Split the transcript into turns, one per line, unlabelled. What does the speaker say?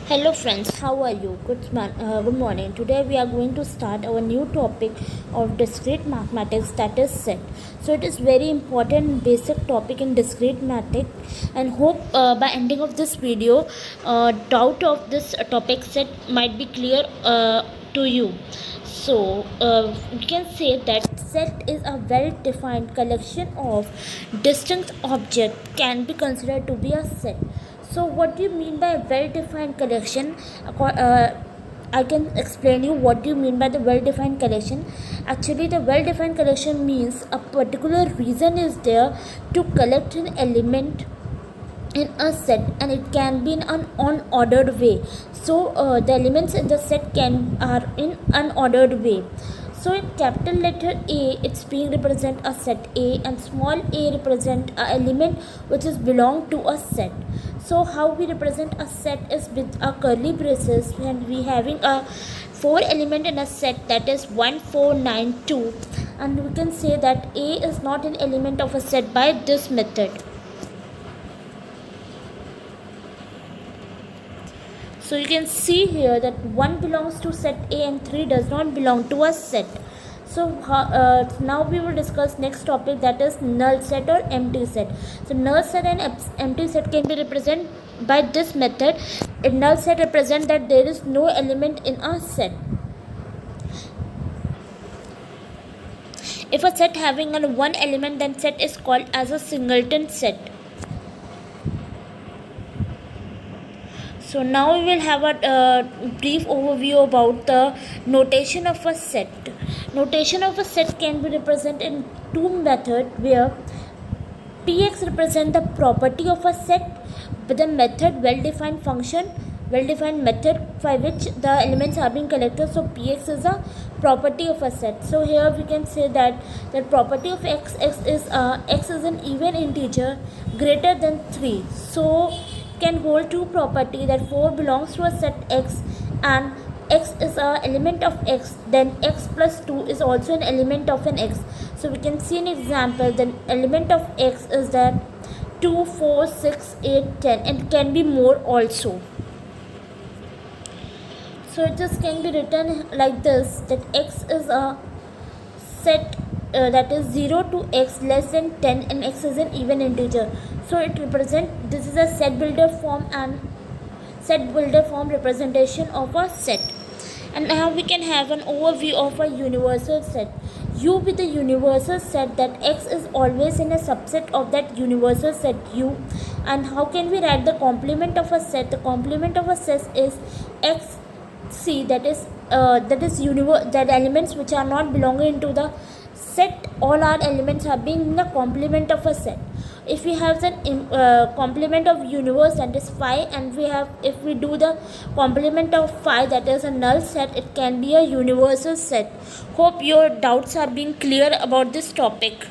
Hello friends, how are you? Good morning. Today we are going to start our new topic of discrete mathematics, that is set. So it is very important basic topic in discrete mathematics, and hope by ending of this video doubt of this topic set might be clear to you. So we can say that set is a well defined collection of distinct objects can be considered to be a set. So, what do you mean by well-defined collection? I can explain you what do you mean by the well-defined collection. Actually, the well-defined collection means a particular reason is there to collect an element in a set, and it can be in an unordered way. So, the elements in the set are in unordered way. So in capital letter A, it's being represent a set A, and small a represent a element which is belong to a set. So how we represent a set is with a curly braces, and we having a 4 element in a set, that is 1 4 9 2, and we can say that A is not an element of a set by this method. So you can see here that 1 belongs to set A and 3 does not belong to a set. So now we will discuss next topic, that is null set or empty set. So null set and empty set can be represented by this method. A null set represents that there is no element in a set. If a set having only one element, then set is called as a singleton set. So now we will have a brief overview about the notation of a set. Notation of a set can be represented in two methods, where Px represents the property of a set with the method well-defined function, well-defined method by which the elements are being collected. So Px is a property of a set. So here we can say that the property of x is an even integer greater than 3. So can hold two property, that 4 belongs to a set X and X is a element of X, then X plus 2 is also an element of an X. So we can see an example. The element of X is that 2 4 6 8 10, and can be more also. So it just can be written like this, that X is a set that is 0 to x less than 10, and x is an even integer. So it represents, this is a set builder form and set builder form representation of a set. And now we can have an overview of a universal set. U with the universal set, that x is always in a subset of that universal set U. And how can we write the complement of a set? The complement of a set is x c, that is that elements which are not belonging to the set, all our elements are being in the complement of a set. If we have the complement of universe, that is phi, and if we do the complement of phi, that is a null set, it can be a universal set. Hope your doubts are being clear about this topic.